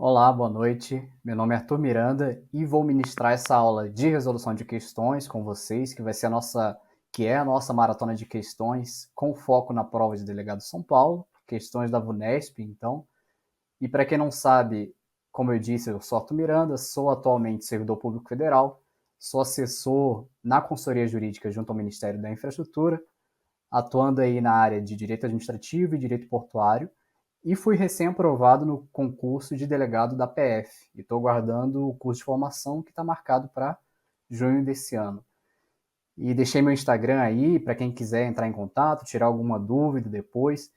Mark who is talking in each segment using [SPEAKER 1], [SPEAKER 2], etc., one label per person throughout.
[SPEAKER 1] Olá, boa noite. Meu nome é Arthur Miranda e vou ministrar essa aula de resolução de questões com vocês, que é a nossa maratona de questões com foco na prova de delegado de São Paulo, questões da VUNESP, então. E para quem não sabe, como eu disse, eu sou Arthur Miranda, sou atualmente servidor público federal, sou assessor na consultoria jurídica junto ao Ministério da Infraestrutura, atuando aí na área de direito administrativo e direito portuário, e fui recém-aprovado no concurso de delegado da PF. E estou guardando o curso de formação que está marcado para junho desse ano. E deixei meu Instagram aí para quem quiser entrar em contato, tirar alguma dúvida depois.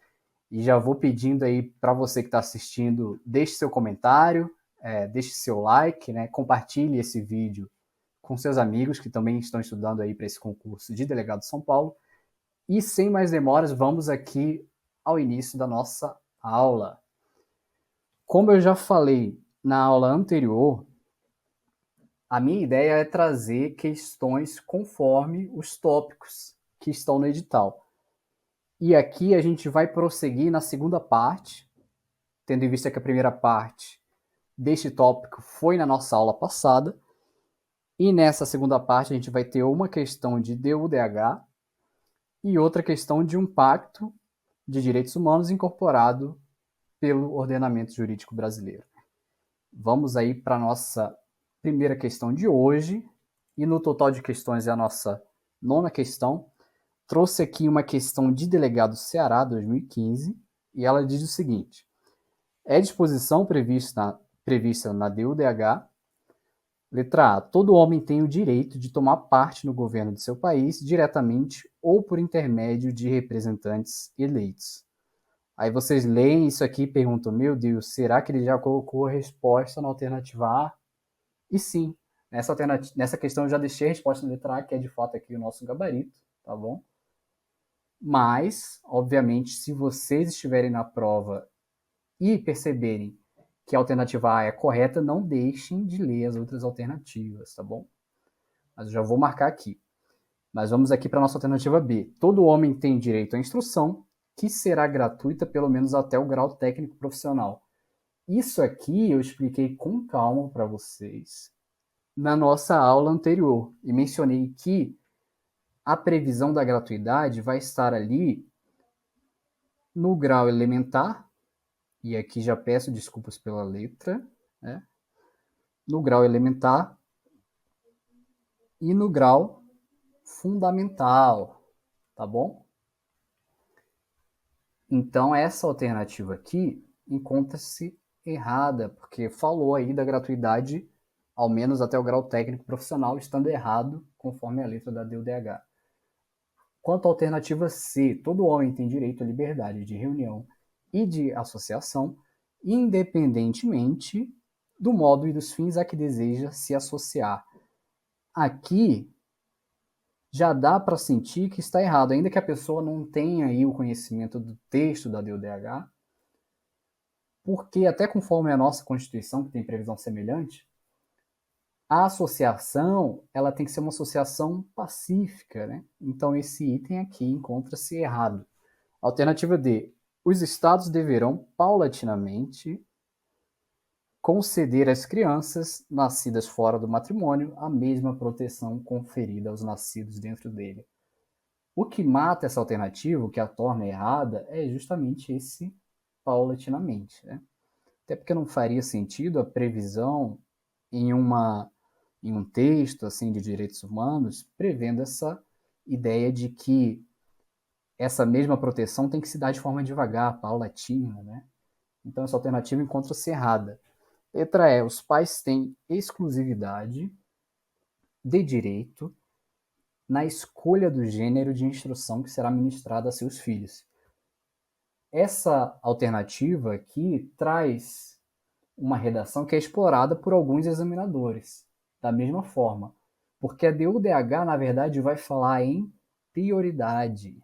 [SPEAKER 1] E já vou pedindo aí para você que está assistindo, deixe seu comentário, deixe seu like, né? Compartilhe esse vídeo com seus amigos que também estão estudando aí para esse concurso de delegado de São Paulo. E sem mais demoras, vamos aqui ao início da nossa aula. Como eu já falei na aula anterior, a minha ideia é trazer questões conforme os tópicos que estão no edital. E aqui a gente vai prosseguir na segunda parte, tendo em vista que a primeira parte deste tópico foi na nossa aula passada. E nessa segunda parte a gente vai ter uma questão de DUDH e outra questão de um pacto de direitos humanos incorporado pelo ordenamento jurídico brasileiro. Vamos aí para a nossa primeira questão de hoje, e no total de questões é a nossa nona questão. Trouxe aqui uma questão de delegado Ceará 2015, e ela diz o seguinte: é disposição prevista na DUDH, letra A, todo homem tem o direito de tomar parte no governo de seu país, diretamente ou por intermédio de representantes eleitos. Aí vocês leem isso aqui e perguntam, meu Deus, será que ele já colocou a resposta na alternativa A? E sim, nessa questão eu já deixei a resposta na letra A, que é de fato aqui o nosso gabarito, tá bom? Mas, obviamente, se vocês estiverem na prova e perceberem que a alternativa A é correta, não deixem de ler as outras alternativas, tá bom? Mas eu já vou marcar aqui. Mas vamos aqui para a nossa alternativa B. Todo homem tem direito à instrução, que será gratuita pelo menos até o grau técnico profissional. Isso aqui eu expliquei com calma para vocês na nossa aula anterior e mencionei que a previsão da gratuidade vai estar ali no grau elementar, e aqui já peço desculpas pela letra, né? No grau elementar e no grau fundamental, tá bom? Então essa alternativa aqui encontra-se errada, porque falou aí da gratuidade ao menos até o grau técnico profissional, estando errado conforme a letra da DUDH. Quanto à alternativa C, todo homem tem direito à liberdade de reunião e de associação, independentemente do modo e dos fins a que deseja se associar. Aqui já dá para sentir que está errado, ainda que a pessoa não tenha aí o conhecimento do texto da DUDH, porque até conforme a nossa Constituição, que tem previsão semelhante, a associação ela tem que ser uma associação pacífica, né? Então esse item aqui encontra-se errado. Alternativa D. Os estados deverão, paulatinamente, conceder às crianças nascidas fora do matrimônio a mesma proteção conferida aos nascidos dentro dele. O que mata essa alternativa, o que a torna errada, é justamente esse paulatinamente, né? Até porque não faria sentido a previsão em um texto assim de direitos humanos prevendo essa ideia de que essa mesma proteção tem que se dar de forma devagar, paulatina, né? Então essa alternativa encontra-se errada. Letra E, os pais têm exclusividade de direito na escolha do gênero de instrução que será ministrada a seus filhos. Essa alternativa aqui traz uma redação que é explorada por alguns examinadores, da mesma forma, porque a DUDH, na verdade, vai falar em prioridade.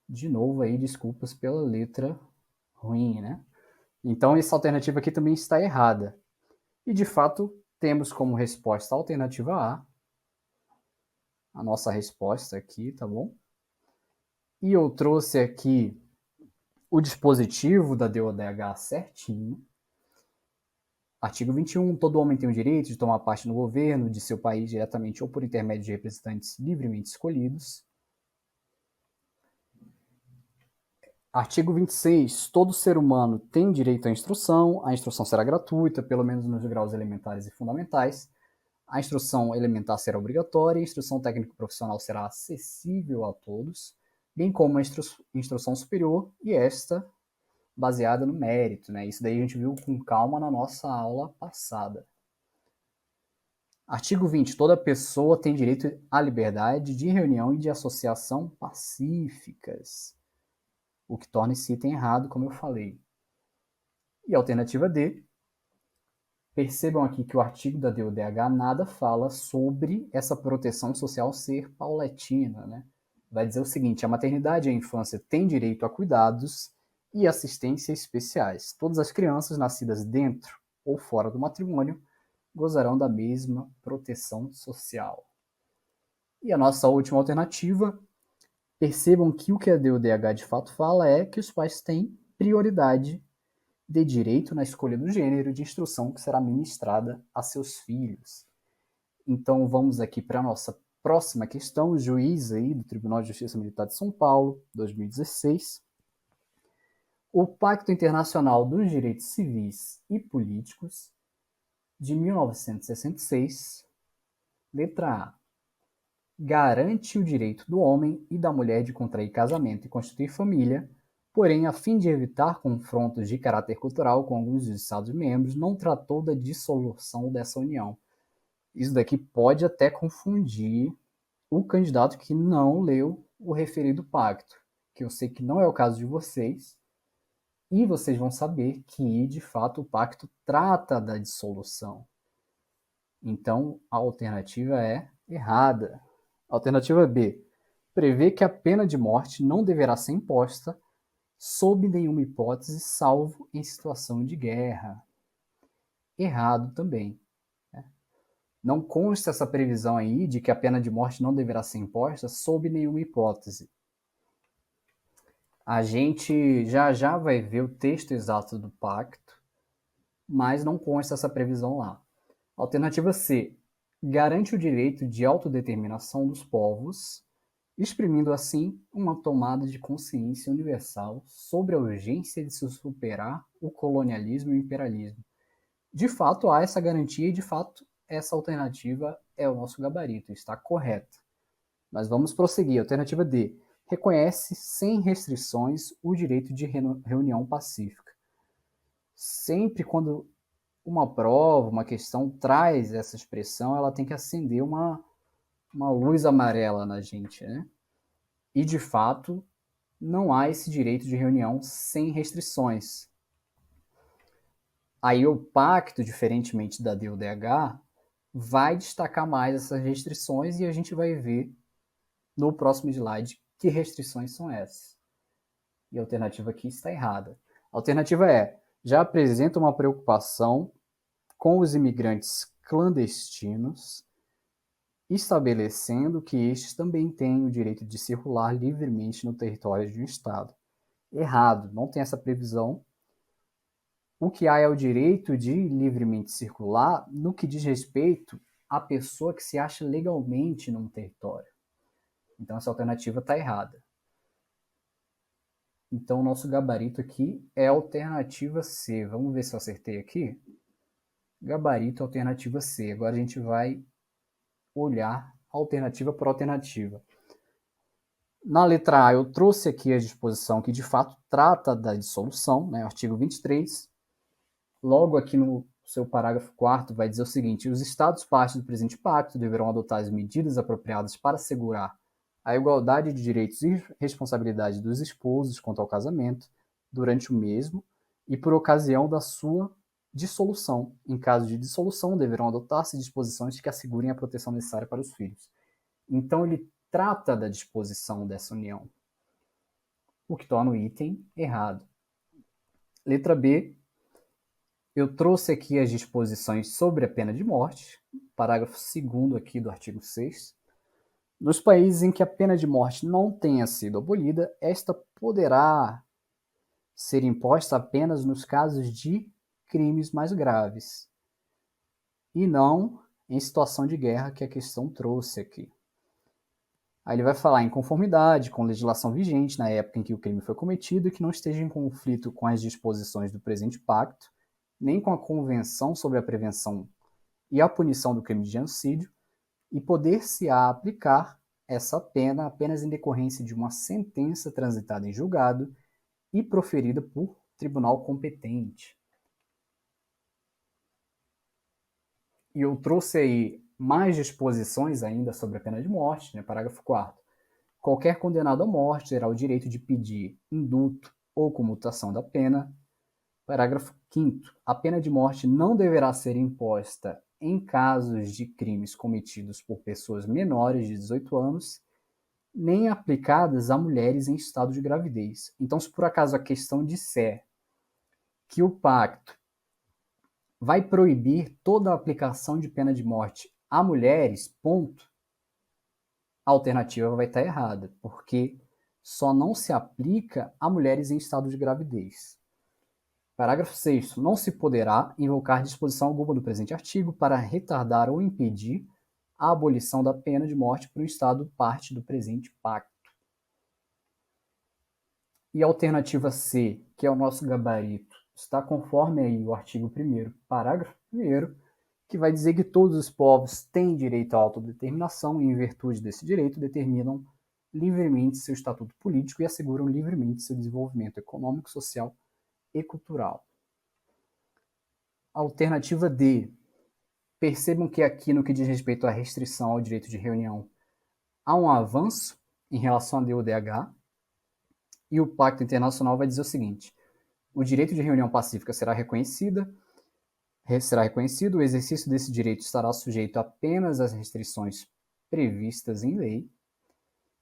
[SPEAKER 1] De novo aí, desculpas pela letra ruim, né? Então essa alternativa aqui também está errada. E de fato, temos como resposta a alternativa a nossa resposta aqui, tá bom? E eu trouxe aqui o dispositivo da DODH certinho. Artigo 21. Todo homem tem o direito de tomar parte no governo de seu país diretamente ou por intermédio de representantes livremente escolhidos. Artigo 26. Todo ser humano tem direito à instrução. A instrução será gratuita, pelo menos nos graus elementares e fundamentais. A instrução elementar será obrigatória. A instrução técnico-profissional será acessível a todos, bem como a instrução superior, e esta baseada no mérito, né? Isso daí a gente viu com calma na nossa aula passada. Artigo 20. Toda pessoa tem direito à liberdade de reunião e de associação pacíficas, o que torna esse item errado, como eu falei. E a alternativa D. Percebam aqui que o artigo da DODH nada fala sobre essa proteção social ser paulatina, né? Vai dizer o seguinte: a maternidade e a infância têm direito a cuidados e assistência especiais. Todas as crianças nascidas dentro ou fora do matrimônio gozarão da mesma proteção social. E a nossa última alternativa, percebam que o que a DODH de fato fala é que os pais têm prioridade de direito na escolha do gênero de instrução que será ministrada a seus filhos. Então vamos aqui para a nossa próxima questão, juiz aí do Tribunal de Justiça Militar de São Paulo, 2016. O Pacto Internacional dos Direitos Civis e Políticos de 1966, letra A, garante o direito do homem e da mulher de contrair casamento e constituir família, porém, a fim de evitar confrontos de caráter cultural com alguns dos Estados-membros, não tratou da dissolução dessa união. Isso daqui pode até confundir o candidato que não leu o referido pacto, que eu sei que não é o caso de vocês, e vocês vão saber que, de fato, o pacto trata da dissolução. Então, a alternativa é errada. Alternativa B. Prevê que a pena de morte não deverá ser imposta sob nenhuma hipótese, salvo em situação de guerra. Errado também. Não consta essa previsão aí de que a pena de morte não deverá ser imposta sob nenhuma hipótese. A gente já vai ver o texto exato do pacto, mas não consta essa previsão lá. Alternativa C. Garante o direito de autodeterminação dos povos, exprimindo assim uma tomada de consciência universal sobre a urgência de se superar o colonialismo e o imperialismo. De fato, há essa garantia e, de fato, essa alternativa é o nosso gabarito, está correta. Mas vamos prosseguir. Alternativa D. Reconhece sem restrições o direito de reunião pacífica. Sempre quando uma prova, uma questão traz essa expressão, ela tem que acender uma luz amarela na gente, né? E, de fato, não há esse direito de reunião sem restrições. Aí o pacto, diferentemente da DODH, vai destacar mais essas restrições e a gente vai ver no próximo slide que restrições são essas. E a alternativa aqui está errada. A alternativa é: já apresenta uma preocupação com os imigrantes clandestinos, estabelecendo que estes também têm o direito de circular livremente no território de um Estado. Errado, não tem essa previsão. O que há é o direito de livremente circular no que diz respeito à pessoa que se acha legalmente num território. Então essa alternativa está errada. Então o nosso gabarito aqui é a alternativa C. Vamos ver se eu acertei aqui. Gabarito alternativa C. Agora a gente vai olhar alternativa por alternativa. Na letra A, eu trouxe aqui a disposição que de fato trata da dissolução, né? Artigo 23. Logo aqui no seu parágrafo 4º vai dizer o seguinte: os Estados partes do presente pacto deverão adotar as medidas apropriadas para assegurar a igualdade de direitos e responsabilidades dos esposos quanto ao casamento durante o mesmo e por ocasião da sua dissolução. Em caso de dissolução, deverão adotar-se disposições que assegurem a proteção necessária para os filhos. Então, ele trata da disposição dessa união, o que torna o item errado. Letra B. Eu trouxe aqui as disposições sobre a pena de morte, parágrafo 2º aqui do artigo 6º. Nos países em que a pena de morte não tenha sido abolida, esta poderá ser imposta apenas nos casos de crimes mais graves, e não em situação de guerra que a questão trouxe aqui. Aí ele vai falar em conformidade com legislação vigente na época em que o crime foi cometido e que não esteja em conflito com as disposições do presente pacto, nem com a Convenção sobre a Prevenção e a Punição do Crime de Genocídio, e poder-se-á aplicar essa pena apenas em decorrência de uma sentença transitada em julgado e proferida por tribunal competente. E eu trouxe aí mais disposições ainda sobre a pena de morte, né? Parágrafo 4º. Qualquer condenado à morte terá o direito de pedir indulto ou comutação da pena. Parágrafo 5º. A pena de morte não deverá ser imposta em casos de crimes cometidos por pessoas menores de 18 anos, nem aplicadas a mulheres em estado de gravidez. Então, se por acaso a questão disser que o pacto vai proibir toda a aplicação de pena de morte a mulheres, ponto, a alternativa vai estar errada, porque só não se aplica a mulheres em estado de gravidez. Parágrafo 6º. Não se poderá invocar disposição alguma do presente artigo para retardar ou impedir a abolição da pena de morte por um Estado parte do presente pacto. E a alternativa C, que é o nosso gabarito, está conforme aí o artigo 1º, parágrafo 1º, que vai dizer que todos os povos têm direito à autodeterminação e, em virtude desse direito, determinam livremente seu estatuto político e asseguram livremente seu desenvolvimento econômico, social e cultural. Alternativa D. Percebam que aqui, no que diz respeito à restrição ao direito de reunião, há um avanço em relação à DUDH, e o Pacto Internacional vai dizer o seguinte: o direito de reunião pacífica será reconhecido, o exercício desse direito estará sujeito apenas às restrições previstas em lei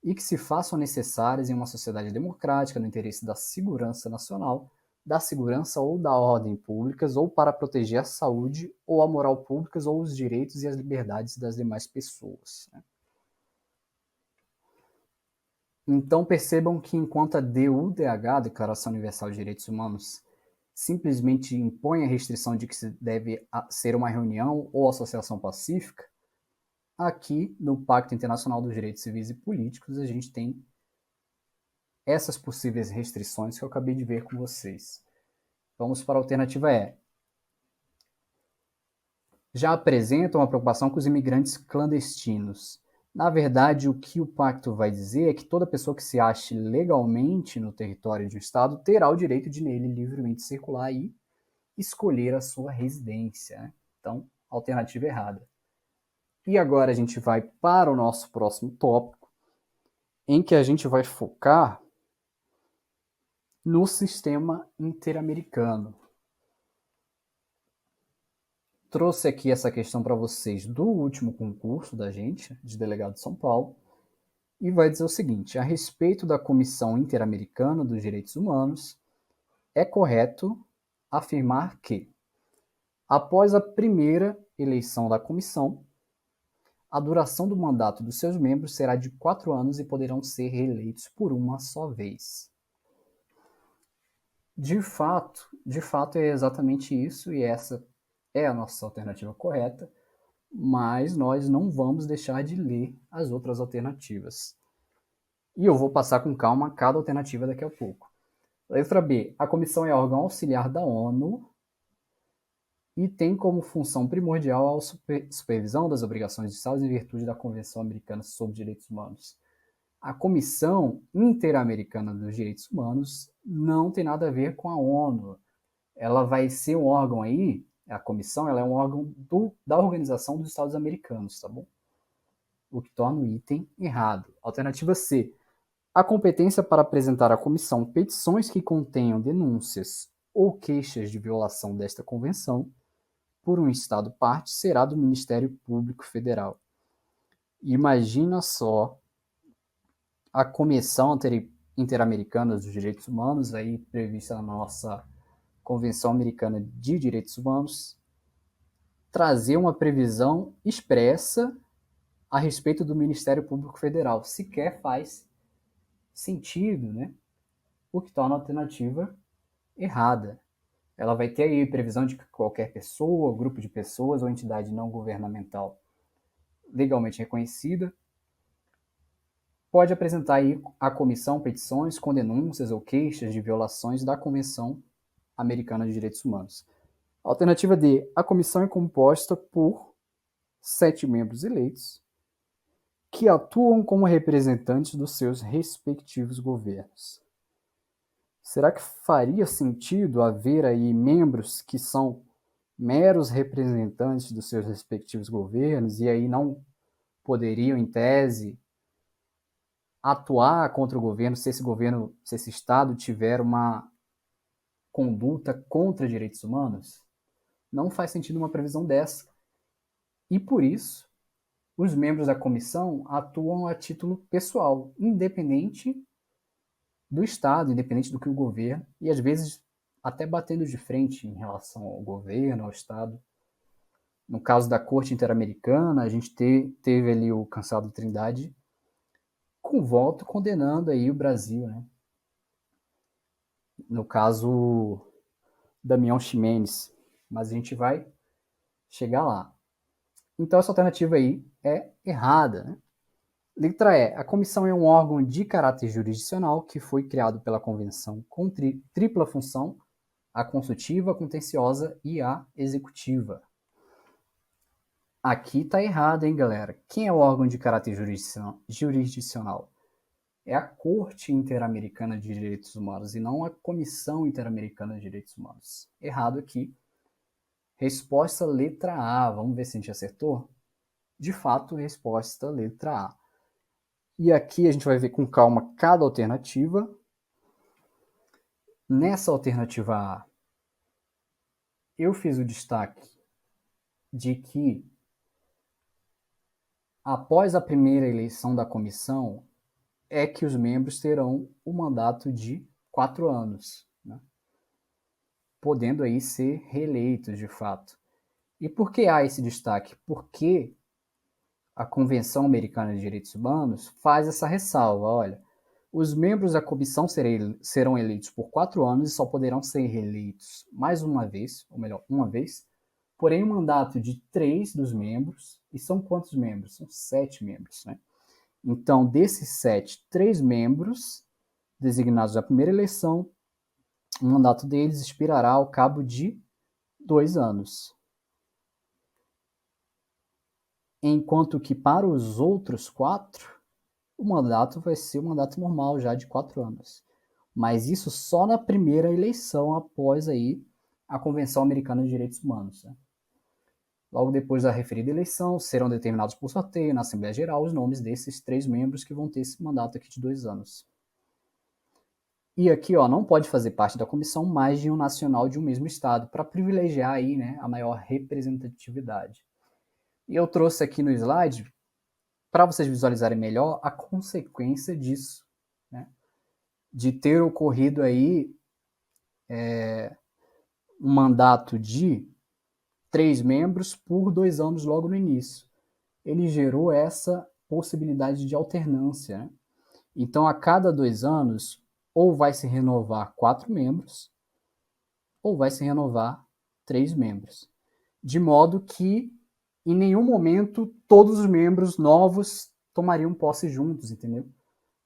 [SPEAKER 1] e que se façam necessárias em uma sociedade democrática no interesse da segurança nacional, da segurança ou da ordem públicas, ou para proteger a saúde ou a moral públicas ou os direitos e as liberdades das demais pessoas. Então percebam que enquanto a DUDH, Declaração Universal de Direitos Humanos, simplesmente impõe a restrição de que se deve ser uma reunião ou associação pacífica, aqui no Pacto Internacional dos Direitos Civis e Políticos a gente tem essas possíveis restrições que eu acabei de ver com vocês. Vamos para a alternativa E. Já apresentam uma preocupação com os imigrantes clandestinos. Na verdade, o que o pacto vai dizer é que toda pessoa que se ache legalmente no território de um Estado terá o direito de nele livremente circular e escolher a sua residência. Então, alternativa errada. E agora a gente vai para o nosso próximo tópico, em que a gente vai focar no sistema interamericano. Trouxe aqui essa questão para vocês do último concurso da gente, de delegado de São Paulo, e vai dizer o seguinte: a respeito da Comissão Interamericana dos Direitos Humanos, é correto afirmar que, após a primeira eleição da comissão, a duração do mandato dos seus membros será de 4 anos e poderão ser reeleitos por uma só vez. De fato é exatamente isso, e essa é a nossa alternativa correta, mas nós não vamos deixar de ler as outras alternativas. E eu vou passar com calma cada alternativa daqui a pouco. Letra B. A comissão é órgão auxiliar da ONU e tem como função primordial a supervisão das obrigações de Estados em virtude da Convenção Americana sobre Direitos Humanos. A Comissão Interamericana dos Direitos Humanos não tem nada a ver com a ONU. Ela vai ser um órgão aí, a comissão, ela é um órgão da Organização dos Estados Americanos, tá bom? O que torna o item errado. Alternativa C. A competência para apresentar à comissão petições que contenham denúncias ou queixas de violação desta convenção por um Estado parte será do Ministério Público Federal. Imagina só a Comissão Interamericana dos Direitos Humanos, aí prevista na nossa Convenção Americana de Direitos Humanos, trazer uma previsão expressa a respeito do Ministério Público Federal. Sequer faz sentido, né? O que torna a alternativa errada. Ela vai ter aí previsão de que qualquer pessoa, grupo de pessoas ou entidade não governamental legalmente reconhecida pode apresentar aí à comissão petições com denúncias ou queixas de violações da Convenção Americana de Direitos Humanos. Alternativa D. A comissão é composta por 7 membros eleitos que atuam como representantes dos seus respectivos governos. Será que faria sentido haver aí membros que são meros representantes dos seus respectivos governos e aí não poderiam, em tese, atuar contra o governo se esse Estado tiver uma conduta contra direitos humanos? Não faz sentido uma previsão dessa. E por isso, os membros da comissão atuam a título pessoal, independente do Estado, independente do que o governo, e às vezes até batendo de frente em relação ao governo, ao Estado. No caso da Corte Interamericana, a gente teve ali o cansado Trindade com voto condenando aí o Brasil, né? No caso, Damião Ximenes, mas a gente vai chegar lá. Então essa alternativa aí é errada, né? Letra E. A comissão é um órgão de caráter jurisdicional que foi criado pela Convenção com tripla função, a consultiva, a contenciosa e a executiva. Aqui está errado, hein, galera? Quem é o órgão de caráter jurisdicional? É a Corte Interamericana de Direitos Humanos e não a Comissão Interamericana de Direitos Humanos. Errado aqui. Resposta letra A. Vamos ver se a gente acertou? De fato, resposta letra A. E aqui a gente vai ver com calma cada alternativa. Nessa alternativa A, eu fiz o destaque de que após a primeira eleição da comissão é que os membros terão um mandato de 4 anos, né? Podendo aí ser reeleitos de fato. E por que há esse destaque? Porque a Convenção Americana de Direitos Humanos faz essa ressalva, olha, os membros da comissão serão eleitos por 4 anos e só poderão ser reeleitos mais uma vez, ou melhor, uma vez, porém o mandato de 3 dos membros, e são quantos membros? São 7 membros, né? Então, desses 7, 3 membros designados na primeira eleição, o mandato deles expirará ao cabo de 2 anos. Enquanto que para os outros 4, o mandato vai ser o mandato normal já de 4 anos. Mas isso só na primeira eleição após aí a Convenção Americana de Direitos Humanos, né? Logo depois da referida eleição, serão determinados por sorteio na Assembleia Geral os nomes desses 3 membros que vão ter esse mandato aqui de 2 anos. E aqui, ó, não pode fazer parte da comissão mais de um nacional de um mesmo estado, para privilegiar aí, né, a maior representatividade. E eu trouxe aqui no slide, para vocês visualizarem melhor, a consequência disso, né, de ter ocorrido aí um mandato de 3 membros por 2 anos logo no início. Ele gerou essa possibilidade de alternância, né? Então, a cada 2 anos, ou vai se renovar 4 membros, ou vai se renovar 3 membros. De modo que, em nenhum momento, todos os membros novos tomariam posse juntos, entendeu?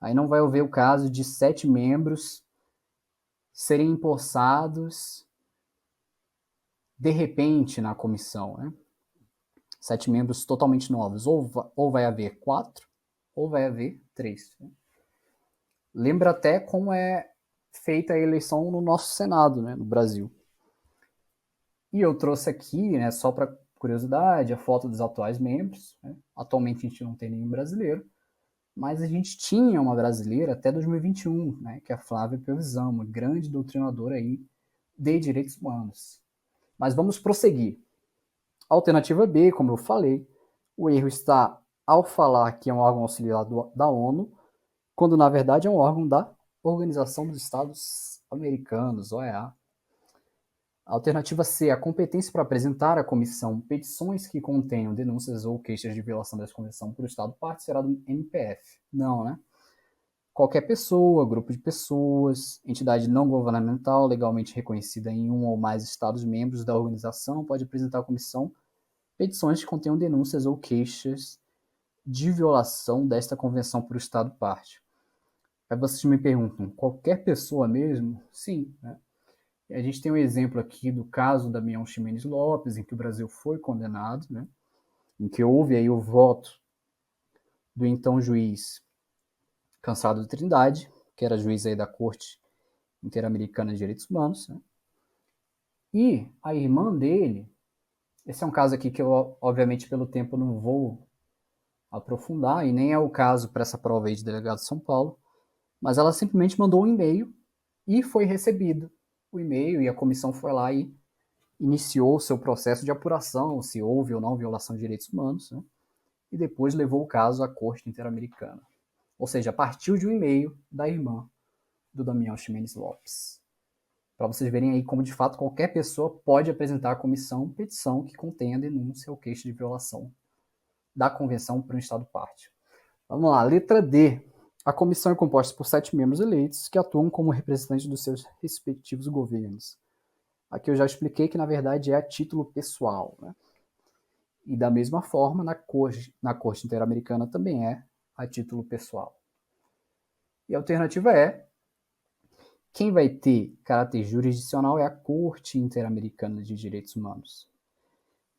[SPEAKER 1] Aí não vai haver o caso de 7 membros serem empossados de repente na comissão, né? 7 membros totalmente novos. Ou vai haver 4, ou vai haver 3. Né? Lembra até como é feita a eleição no nosso Senado, né, no Brasil. E eu trouxe aqui, né, só para curiosidade, a foto dos atuais membros. Né? Atualmente a gente não tem nenhum brasileiro, mas a gente tinha uma brasileira até 2021, né, que é a Flávia Pelvisão, uma grande doutrinadora aí de direitos humanos. Mas vamos prosseguir. Alternativa B, como eu falei, o erro está ao falar que é um órgão auxiliar da ONU, quando na verdade é um órgão da Organização dos Estados Americanos, OEA. Alternativa C, a competência para apresentar à comissão petições que contenham denúncias ou queixas de violação dessa convenção por Estado parte será do MPF. Não, né? qualquer pessoa, grupo de pessoas, entidade não governamental legalmente reconhecida em um ou mais Estados-membros da organização pode apresentar à comissão petições que contenham denúncias ou queixas de violação desta convenção por Estado parte. Aí vocês me perguntam, qualquer pessoa mesmo? Sim, né? A gente tem um exemplo aqui do caso da Damião Ximenes Lopes, em que o Brasil foi condenado, né? Em que houve aí o voto do então juiz Cansado de Trindade, que era juiz aí da Corte Interamericana de Direitos Humanos, né? E a irmã dele, esse é um caso aqui que eu, obviamente, pelo tempo não vou aprofundar, e nem é o caso para essa prova aí de delegado de São Paulo, mas ela simplesmente mandou um e-mail e foi recebido o e-mail, e a comissão foi lá e iniciou o seu processo de apuração, se houve ou não violação de direitos humanos, né? E depois levou o caso à Corte Interamericana. Ou seja, partiu de um e-mail da irmã do Damião Ximenes Lopes. Para vocês verem aí como, de fato, qualquer pessoa pode apresentar à comissão petição que contenha denúncia ou queixa de violação da convenção por um Estado parte. Vamos lá, letra D. A comissão é composta por 7 membros eleitos que atuam como representantes dos seus respectivos governos. Aqui eu já expliquei que, na verdade, é a título pessoal, né? E da mesma forma, na Corte Interamericana também é a título pessoal. E a alternativa é: quem vai ter caráter jurisdicional é a Corte Interamericana de Direitos Humanos.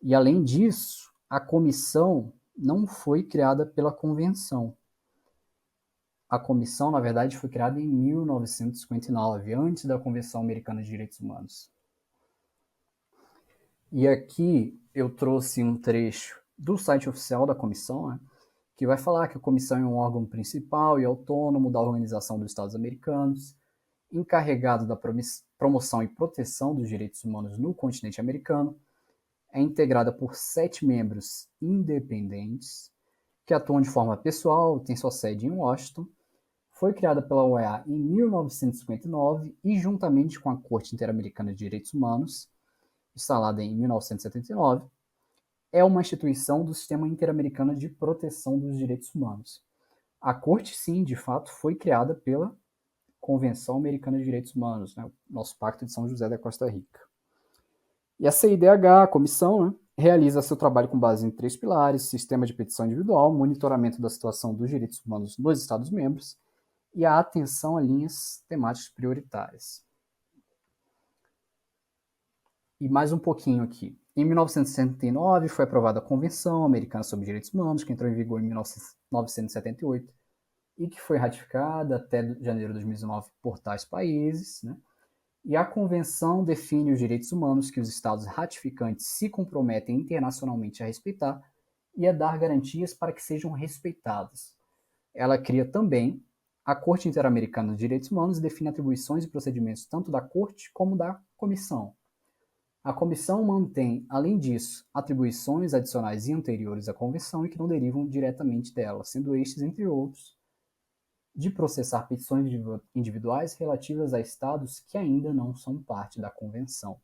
[SPEAKER 1] E, além disso, a comissão não foi criada pela Convenção. A comissão, na verdade, foi criada em 1959, antes da Convenção Americana de Direitos Humanos. E aqui eu trouxe um trecho do site oficial da comissão, né, que vai falar que a comissão é um órgão principal e autônomo da Organização dos Estados Americanos, encarregado da promoção e proteção dos direitos humanos no continente americano, é integrada por 7 membros independentes que atuam de forma pessoal, tem sua sede em Washington, foi criada pela OEA em 1959 e, juntamente com a Corte Interamericana de Direitos Humanos, instalada em 1979, é uma instituição do Sistema Interamericano de Proteção dos Direitos Humanos. A Corte, sim, de fato, foi criada pela Convenção Americana de Direitos Humanos, né, o nosso Pacto de São José da Costa Rica. E a CIDH, a comissão, né, realiza seu trabalho com base em 3 pilares: sistema de petição individual, monitoramento da situação dos direitos humanos nos Estados-membros e a atenção a linhas temáticas prioritárias. E mais um pouquinho aqui. Em 1969 foi aprovada a Convenção Americana sobre Direitos Humanos, que entrou em vigor em 1978 e que foi ratificada até janeiro de 2019 por tais países, né? E a Convenção define os direitos humanos que os Estados ratificantes se comprometem internacionalmente a respeitar e a dar garantias para que sejam respeitados. Ela cria também a Corte Interamericana de Direitos Humanos e define atribuições e procedimentos tanto da Corte como da Comissão. A Comissão mantém, além disso, atribuições adicionais e anteriores à Convenção e que não derivam diretamente dela, sendo estes, entre outros, de processar petições individuais relativas a estados que ainda não são parte da Convenção.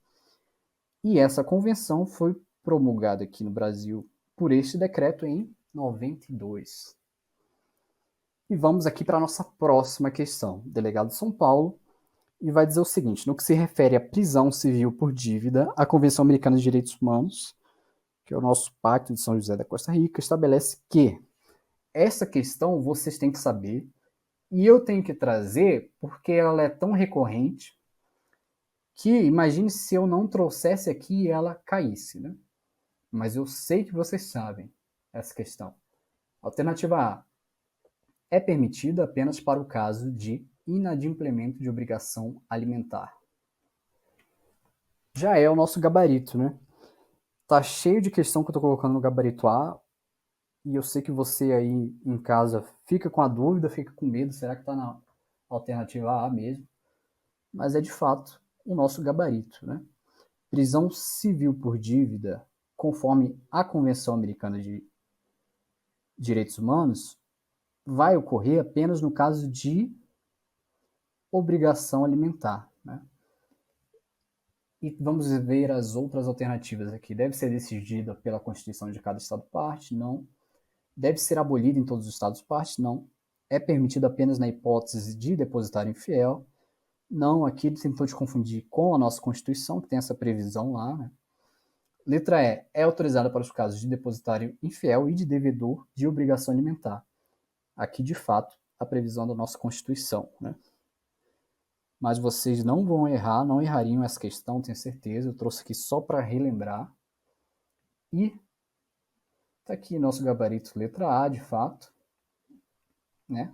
[SPEAKER 1] E essa Convenção foi promulgada aqui no Brasil por este decreto em 92. E vamos aqui para a nossa próxima questão. O delegado de São Paulo e vai dizer o seguinte: no que se refere à prisão civil por dívida, a Convenção Americana de Direitos Humanos, que é o nosso Pacto de São José da Costa Rica, estabelece que essa questão vocês têm que saber e eu tenho que trazer porque ela é tão recorrente que imagine se eu não trouxesse aqui e ela caísse, né? Mas eu sei que vocês sabem essa questão. Alternativa A: é permitido apenas para o caso de inadimplemento de obrigação alimentar. Já é o nosso gabarito, né? Tá cheio de questão que eu tô colocando no gabarito A, e eu sei que você aí em casa fica com a dúvida, fica com medo, será que tá na alternativa A mesmo? Mas é de fato o nosso gabarito, né? Prisão civil por dívida, conforme a Convenção Americana de Direitos Humanos, vai ocorrer apenas no caso de obrigação alimentar, né? E vamos ver as outras alternativas aqui. Deve ser decidida pela Constituição de cada Estado-parte? Não. Deve ser abolida em todos os Estados-partes? Não. é permitido apenas na hipótese de depositário infiel. Não, aqui ele tentou te confundir com a nossa Constituição, que tem essa previsão lá, né? Letra E. É autorizada para os casos de depositário infiel e de devedor de obrigação alimentar. Aqui, de fato, a previsão da nossa Constituição, né? Mas vocês não vão errar, não errariam essa questão, tenho certeza. Eu trouxe aqui só para relembrar. E tá aqui nosso gabarito letra A, de fato, né?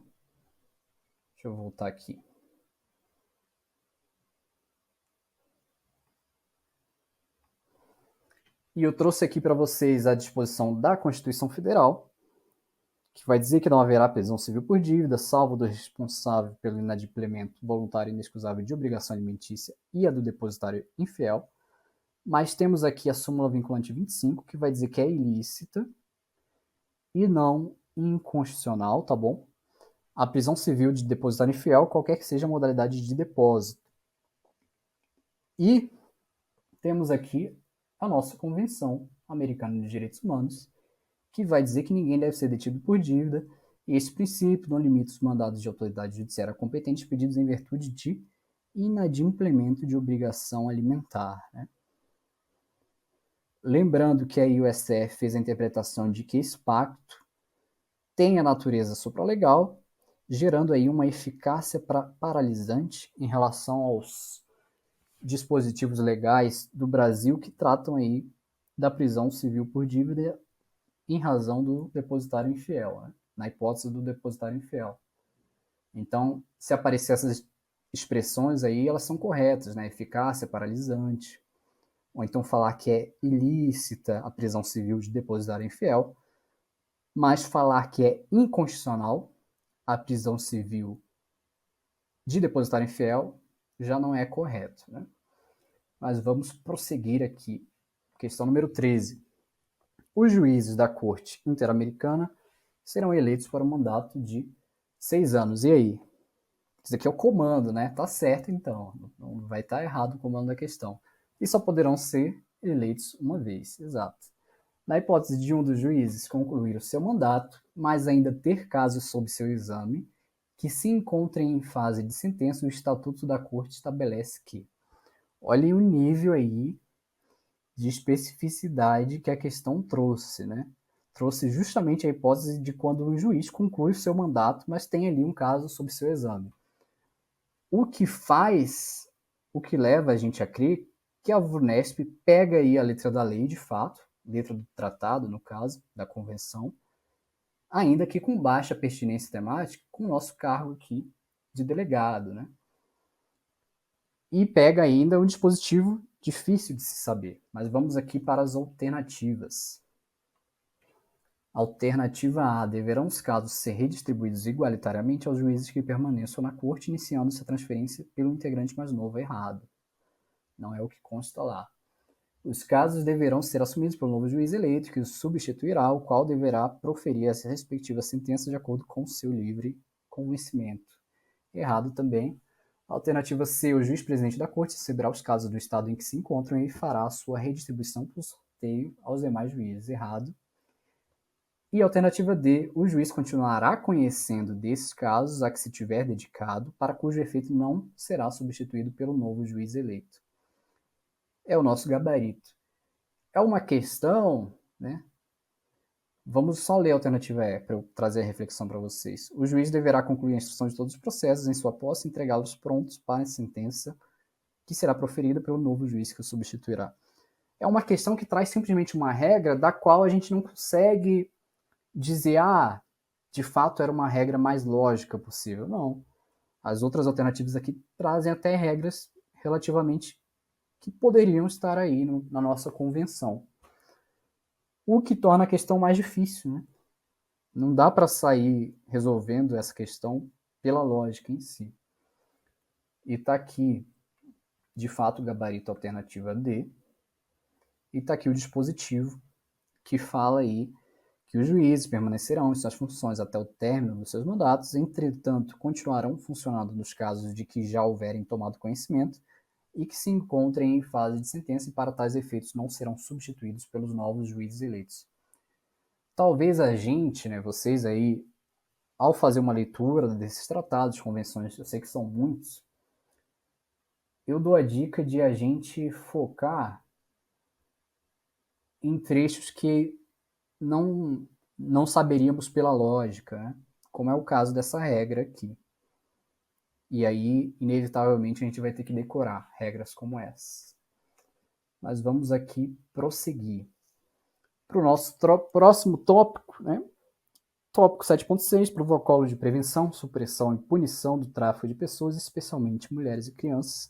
[SPEAKER 1] Deixa eu voltar aqui. E eu trouxe aqui para vocês a disposição da Constituição Federal, que vai dizer que não haverá prisão civil por dívida, salvo do responsável pelo inadimplemento voluntário e inexcusável de obrigação alimentícia e a do depositário infiel. Mas temos aqui a súmula vinculante 25, que vai dizer que é ilícita e não inconstitucional, tá bom? A prisão civil de depositário infiel, qualquer que seja a modalidade de depósito. E temos aqui a nossa Convenção Americana de Direitos Humanos, que vai dizer que ninguém deve ser detido por dívida, e esse princípio não limita os mandados de autoridade judiciária competente pedidos em virtude de inadimplemento de obrigação alimentar, né? Lembrando que aí o STF fez a interpretação de que esse pacto tem a natureza supralegal, gerando aí uma eficácia paralisante em relação aos dispositivos legais do Brasil que tratam aí da prisão civil por dívida em razão do depositário infiel, né? Na hipótese do depositário infiel. Então, se aparecer essas expressões aí, elas são corretas, né? Eficácia paralisante, ou então falar que é ilícita a prisão civil de depositário infiel, mas falar que é inconstitucional a prisão civil de depositário infiel já não é correto, né? Mas vamos prosseguir aqui. Questão número 13. Os juízes da Corte Interamericana serão eleitos para um mandato de 6 anos. E aí? Isso aqui é o comando, né? Tá certo, então. Não vai estar errado o comando da questão. E só poderão ser eleitos uma vez. Exato. Na hipótese de um dos juízes concluir o seu mandato, mas ainda ter casos sob seu exame, que se encontrem em fase de sentença, o Estatuto da Corte estabelece que. Olhem o nível aí de especificidade que a questão trouxe, né? Trouxe justamente a hipótese de quando um juiz conclui o seu mandato, mas tem ali um caso sob seu exame. O que leva a gente a crer que a VUNESP pega aí a letra da lei, de fato, letra do tratado, no caso, da convenção, ainda que com baixa pertinência temática, com o nosso cargo aqui de delegado, né? E pega ainda um dispositivo difícil de se saber, mas vamos aqui para as alternativas. Alternativa A. Deverão os casos ser redistribuídos igualitariamente aos juízes que permaneçam na corte, iniciando-se a transferência pelo integrante mais novo. Errado. Não é o que consta lá. Os casos deverão ser assumidos pelo novo juiz eleito, que os substituirá, o qual deverá proferir as respectivas sentenças de acordo com seu livre convencimento. Errado também. Alternativa C. O juiz presidente da corte receberá os casos do estado em que se encontram e fará a sua redistribuição por sorteio aos demais juízes. Errado. E alternativa D, o juiz continuará conhecendo desses casos a que se tiver dedicado, para cujo efeito não será substituído pelo novo juiz eleito. É o nosso gabarito. É uma questão, né? Vamos só ler a alternativa E para eu trazer a reflexão para vocês. O juiz deverá concluir a instrução de todos os processos em sua posse e entregá-los prontos para a sentença que será proferida pelo novo juiz que o substituirá. É uma questão que traz simplesmente uma regra da qual a gente não consegue dizer, de fato era uma regra mais lógica possível. Não. As outras alternativas aqui trazem até regras relativamente que poderiam estar aí na nossa convenção. O que torna a questão mais difícil, né? Não dá para sair resolvendo essa questão pela lógica em si. E está aqui, de fato, o gabarito alternativa D. E está aqui o dispositivo que fala aí que os juízes permanecerão em suas funções até o término dos seus mandatos, entretanto, continuarão funcionando nos casos de que já houverem tomado conhecimento e que se encontrem em fase de sentença e para tais efeitos não serão substituídos pelos novos juízes eleitos. Talvez a gente, né, vocês aí, ao fazer uma leitura desses tratados, convenções, eu sei que são muitos, eu dou a dica de a gente focar em trechos que não saberíamos pela lógica, né? Como é o caso dessa regra aqui. E aí, inevitavelmente, a gente vai ter que decorar regras como essa. Mas vamos aqui prosseguir para o nosso próximo tópico, né? Tópico 7.6, protocolo de prevenção, supressão e punição do tráfico de pessoas, especialmente mulheres e crianças.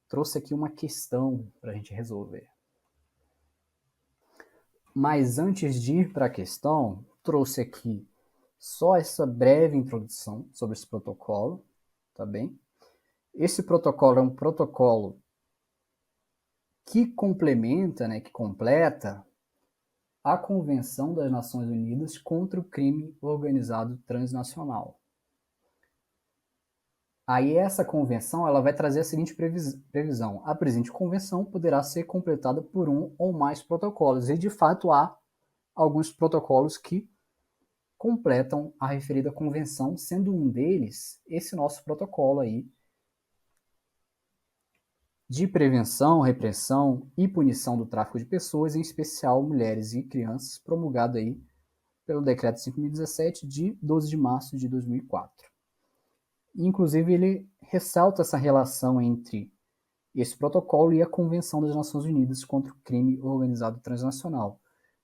[SPEAKER 1] Trouxe aqui uma questão para a gente resolver. Mas antes de ir para a questão, trouxe aqui só essa breve introdução sobre esse protocolo, tá bem? Esse protocolo é um protocolo que complementa, né, que completa a Convenção das Nações Unidas contra o Crime Organizado Transnacional. Aí essa convenção ela vai trazer a seguinte previsão. A presente convenção poderá ser completada por um ou mais protocolos. E, de fato, há alguns protocolos que completam a referida convenção, sendo um deles esse nosso protocolo aí de prevenção, repressão e punição do tráfico de pessoas, em especial mulheres e crianças, promulgado aí pelo Decreto 5.017 de 12 de março de 2004. Inclusive, ele ressalta essa relação entre esse protocolo e a Convenção das Nações Unidas contra o Crime Organizado Transnacional,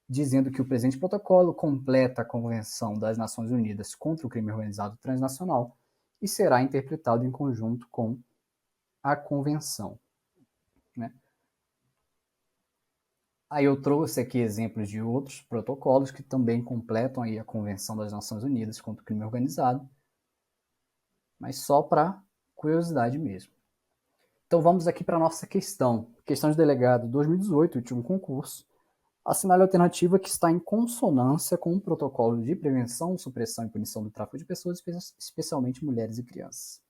[SPEAKER 1] dizendo que o presente protocolo completa a Convenção das Nações Unidas contra o Crime Organizado Transnacional e será interpretado em conjunto com a Convenção. Né? Aí eu trouxe aqui exemplos de outros protocolos que também completam aí a Convenção das Nações Unidas contra o Crime Organizado, mas só para curiosidade mesmo. Então vamos aqui para a nossa questão. Questão de delegado 2018, último concurso. Assinale a alternativa que está em consonância com o protocolo de prevenção, supressão e punição do tráfico de pessoas, especialmente mulheres e crianças.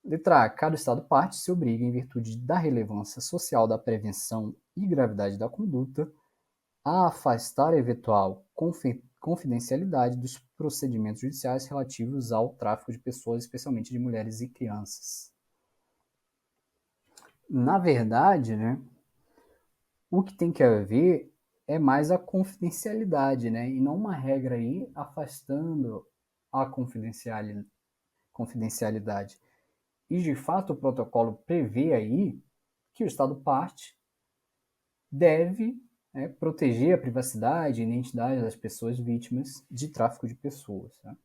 [SPEAKER 1] Letra A. Cada Estado-parte se obriga, em virtude da relevância social da prevenção e gravidade da conduta, a afastar a eventual confidencialidade dos procedimentos judiciais relativos ao tráfico de pessoas, especialmente de mulheres e crianças. Na verdade, né, o que tem que haver é mais a confidencialidade, né, e não uma regra aí afastando a confidencialidade. E, de fato, o protocolo prevê aí que o Estado-parte deve proteger a privacidade e identidade das pessoas vítimas de tráfico de pessoas, né?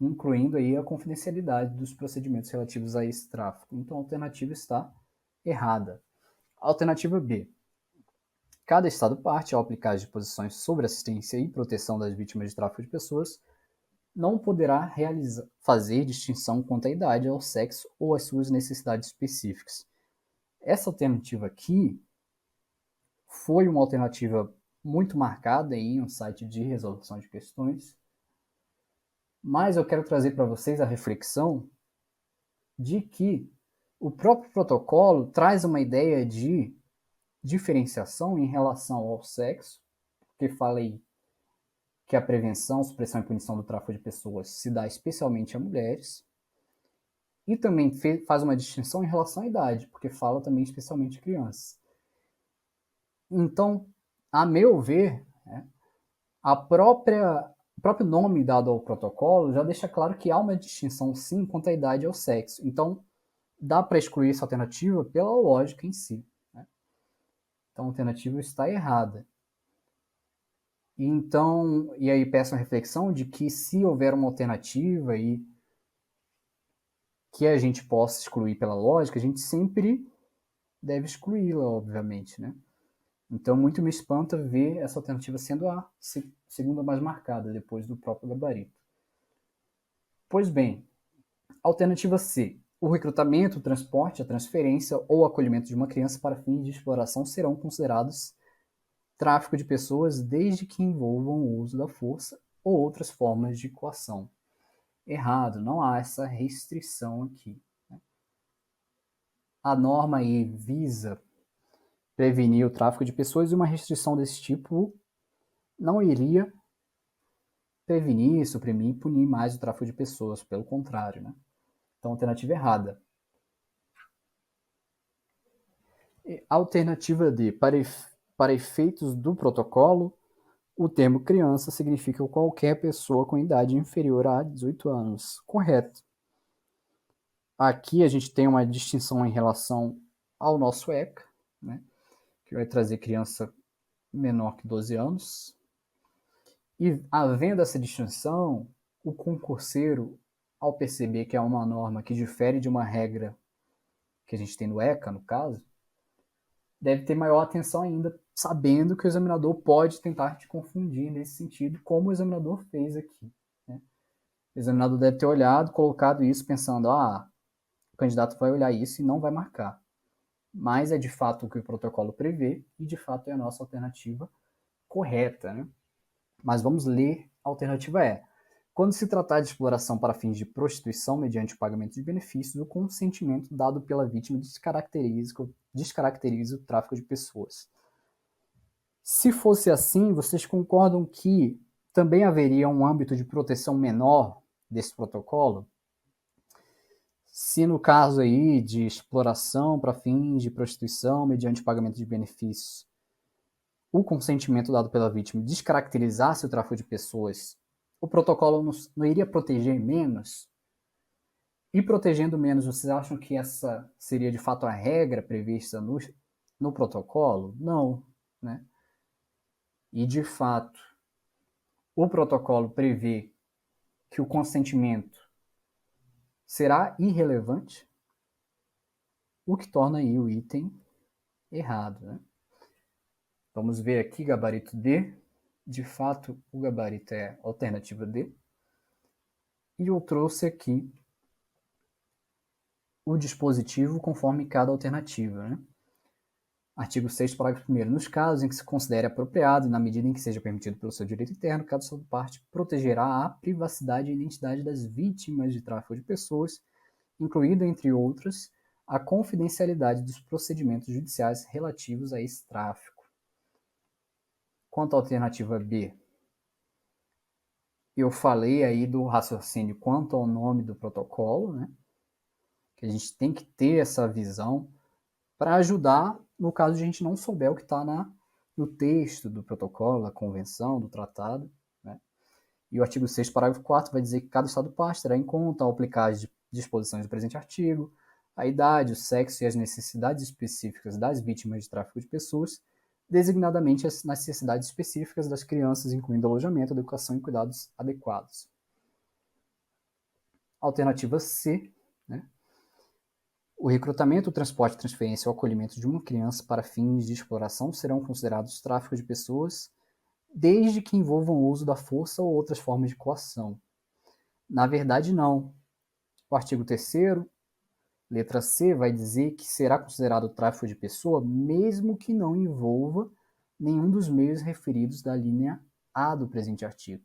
[SPEAKER 1] Incluindo aí a confidencialidade dos procedimentos relativos a esse tráfico. Então a alternativa está errada. Alternativa B. Cada Estado-parte, ao aplicar as disposições sobre assistência e proteção das vítimas de tráfico de pessoas, não poderá fazer distinção quanto à idade, ao sexo ou às suas necessidades específicas. Essa alternativa aqui foi uma alternativa muito marcada em um site de resolução de questões, mas eu quero trazer para vocês a reflexão de que o próprio protocolo traz uma ideia de diferenciação em relação ao sexo, porque falei que a prevenção, supressão e punição do tráfico de pessoas se dá especialmente a mulheres, e também faz uma distinção em relação à idade, porque fala também especialmente crianças. Então, a meu ver, o próprio nome dado ao protocolo já deixa claro que há uma distinção sim quanto à idade e ao sexo. Então, dá para excluir essa alternativa pela lógica em si. Né? Então, a alternativa está errada. Então, e aí peço uma reflexão de que se houver uma alternativa e que a gente possa excluir pela lógica, a gente sempre deve excluí-la, obviamente, né? Então, muito me espanta ver essa alternativa sendo a segunda mais marcada, depois do próprio gabarito. Pois bem, alternativa C. O recrutamento, o transporte, a transferência ou o acolhimento de uma criança para fins de exploração serão considerados tráfico de pessoas desde que envolvam o uso da força ou outras formas de coação. Errado, não há essa restrição aqui. A norma aí visa prevenir o tráfico de pessoas e uma restrição desse tipo não iria prevenir, suprimir e punir mais o tráfico de pessoas, pelo contrário, né? Então, alternativa errada. Alternativa D. Para efeitos do protocolo, o termo criança significa qualquer pessoa com idade inferior a 18 anos. Correto. Aqui a gente tem uma distinção em relação ao nosso ECA, né, que vai trazer criança menor que 12 anos. E havendo essa distinção, o concurseiro, ao perceber que há uma norma que difere de uma regra que a gente tem no ECA, no caso, deve ter maior atenção ainda, sabendo que o examinador pode tentar te confundir nesse sentido, como o examinador fez aqui, né? O examinador deve ter olhado, colocado isso, pensando, o candidato vai olhar isso e não vai marcar. Mas é de fato o que o protocolo prevê e de fato é a nossa alternativa correta, né? Mas vamos ler a alternativa E. Quando se tratar de exploração para fins de prostituição mediante o pagamento de benefícios, o consentimento dado pela vítima descaracteriza o tráfico de pessoas. Se fosse assim, vocês concordam que também haveria um âmbito de proteção menor desse protocolo? Se no caso aí de exploração para fins de prostituição mediante pagamento de benefícios, o consentimento dado pela vítima descaracterizasse o tráfico de pessoas, o protocolo não iria proteger menos? E protegendo menos, vocês acham que essa seria de fato a regra prevista no protocolo? Não, né? E de fato, o protocolo prevê que o consentimento será irrelevante, o que torna aí o item errado, né? Vamos ver aqui, gabarito D. De fato, o gabarito é a alternativa D. E eu trouxe aqui o dispositivo conforme cada alternativa, né? Artigo 6º, parágrafo 1º. Nos casos em que se considere apropriado e na medida em que seja permitido pelo seu direito interno, cada parte protegerá a privacidade e identidade das vítimas de tráfico de pessoas, incluindo, entre outras, a confidencialidade dos procedimentos judiciais relativos a esse tráfico. Quanto à alternativa B, eu falei aí do raciocínio quanto ao nome do protocolo, né? Que a gente tem que ter essa visão para ajudar no caso de a gente não souber o que está no texto do protocolo, da convenção, do tratado, né? E o artigo 6º, parágrafo 4º, vai dizer que cada Estado-parte terá em conta, ao aplicar as disposições do presente artigo, a idade, o sexo e as necessidades específicas das vítimas de tráfico de pessoas, designadamente as necessidades específicas das crianças, incluindo alojamento, educação e cuidados adequados. Alternativa C, né? O recrutamento, o transporte, transferência ou acolhimento de uma criança para fins de exploração serão considerados tráfico de pessoas, desde que envolvam o uso da força ou outras formas de coação. Na verdade, não. O artigo 3º, letra C, vai dizer que será considerado tráfico de pessoa mesmo que não envolva nenhum dos meios referidos da linha A do presente artigo.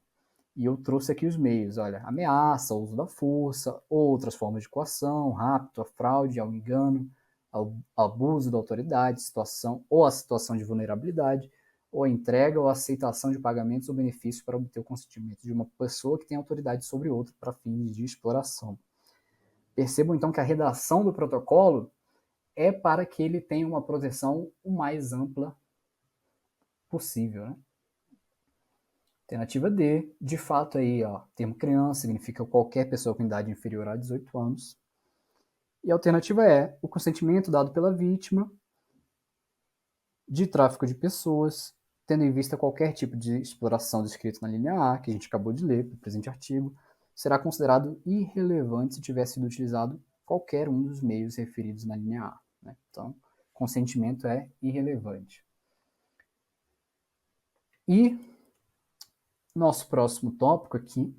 [SPEAKER 1] E eu trouxe aqui os meios, olha, ameaça, uso da força, outras formas de coação, rapto, a fraude, ao engano, ao abuso da autoridade, a situação de vulnerabilidade, ou a entrega ou a aceitação de pagamentos ou benefícios para obter o consentimento de uma pessoa que tem autoridade sobre outra para fins de exploração. Percebam então que a redação do protocolo é para que ele tenha uma proteção o mais ampla possível, né? Alternativa D, de fato aí, termo criança significa qualquer pessoa com idade inferior a 18 anos. E a alternativa E, o consentimento dado pela vítima de tráfico de pessoas, tendo em vista qualquer tipo de exploração descrito na linha A, que a gente acabou de ler, no presente artigo, será considerado irrelevante se tiver sido utilizado qualquer um dos meios referidos na linha A, né? Então, consentimento é irrelevante. E nosso próximo tópico aqui,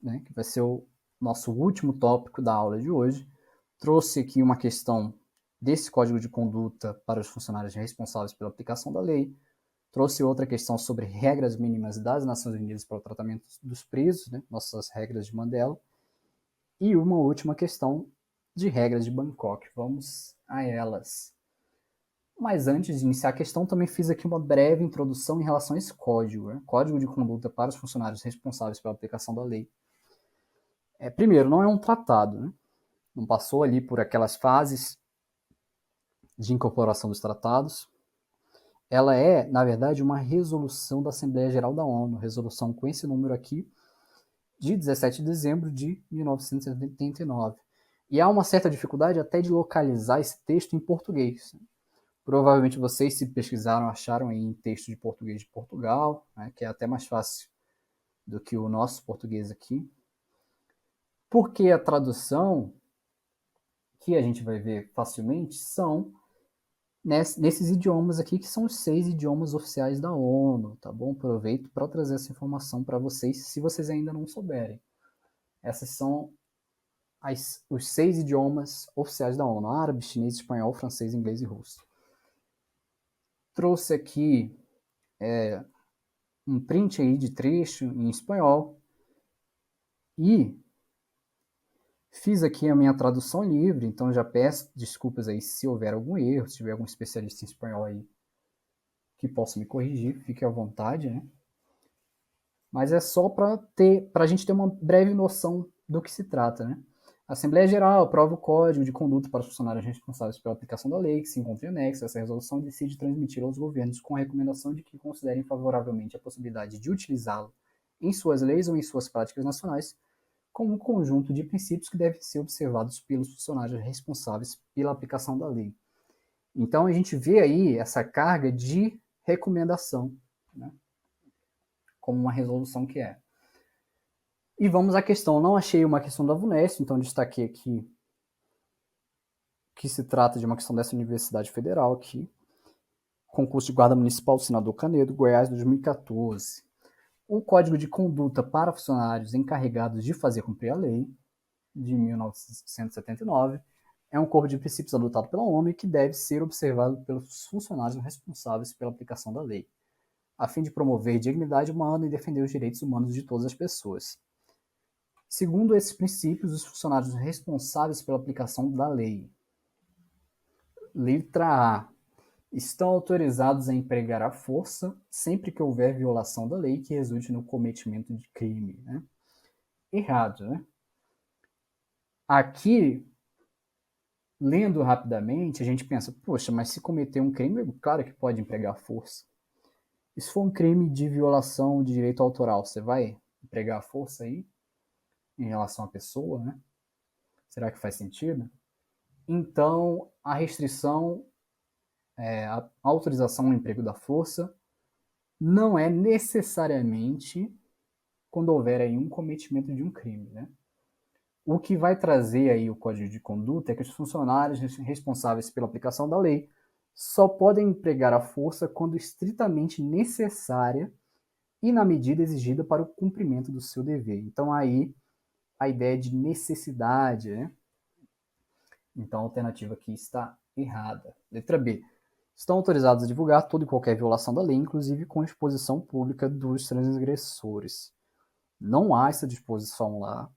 [SPEAKER 1] né, que vai ser o nosso último tópico da aula de hoje, trouxe aqui uma questão desse código de conduta para os funcionários responsáveis pela aplicação da lei, trouxe outra questão sobre regras mínimas das Nações Unidas para o tratamento dos presos, né, nossas regras de Mandela, e uma última questão de regras de Bangkok. Vamos a elas. Mas antes de iniciar a questão, também fiz aqui uma breve introdução em relação a esse código, né? Código de conduta para os funcionários responsáveis pela aplicação da lei. Primeiro, não é um tratado, né? Não passou ali por aquelas fases de incorporação dos tratados. Ela é, na verdade, uma resolução da Assembleia Geral da ONU, resolução com esse número aqui, de 17 de dezembro de 1979. E há uma certa dificuldade até de localizar esse texto em português. Provavelmente vocês, se pesquisaram, acharam aí em texto de português de Portugal, né, que é até mais fácil do que o nosso português aqui. Porque a tradução, que a gente vai ver facilmente, são nesses idiomas aqui, que são os 6 idiomas oficiais da ONU, tá bom? Aproveito para trazer essa informação para vocês, se vocês ainda não souberem. Essas são os 6 idiomas oficiais da ONU: árabe, chinês, espanhol, francês, inglês e russo. Trouxe aqui um print aí de trecho em espanhol e fiz aqui a minha tradução livre, então já peço desculpas aí se houver algum erro, se tiver algum especialista em espanhol aí que possa me corrigir, fique à vontade, né? Mas é só para a gente ter uma breve noção do que se trata, né? A Assembleia Geral aprova o Código de Conduta para os funcionários responsáveis pela aplicação da lei, que se encontra em anexo a essa resolução, e decide transmiti-la aos governos com a recomendação de que considerem favoravelmente a possibilidade de utilizá-lo em suas leis ou em suas práticas nacionais, como um conjunto de princípios que devem ser observados pelos funcionários responsáveis pela aplicação da lei. Então a gente vê aí essa carga de recomendação, né, como uma resolução que é. E vamos à questão. Não achei uma questão da VUNESP, então destaquei aqui que se trata de uma questão dessa Universidade Federal aqui. Concurso de Guarda Municipal, Senador Canedo, Goiás, 2014. O Código de Conduta para Funcionários Encarregados de Fazer Cumprir a Lei, de 1979, é um corpo de princípios adotado pela ONU e que deve ser observado pelos funcionários responsáveis pela aplicação da lei, a fim de promover dignidade humana e defender os direitos humanos de todas as pessoas. Segundo esses princípios, os funcionários responsáveis pela aplicação da lei. Letra A. Estão autorizados a empregar a força sempre que houver violação da lei que resulte no cometimento de crime. Né? Errado, né? Aqui, lendo rapidamente, a gente pensa, poxa, mas se cometer um crime, claro que pode empregar força. E se for um crime de violação de direito autoral, você vai empregar a força aí em relação à pessoa, né? Será que faz sentido? Então, a restrição, a autorização ao emprego da força não é necessariamente quando houver aí um cometimento de um crime, né? O que vai trazer aí o Código de Conduta é que os funcionários responsáveis pela aplicação da lei só podem empregar a força quando estritamente necessária e na medida exigida para o cumprimento do seu dever. Então aí a ideia de necessidade, né? Então a alternativa aqui está errada. Letra B. Estão autorizados a divulgar toda e qualquer violação da lei, inclusive com exposição pública dos transgressores. Não há essa disposição lá,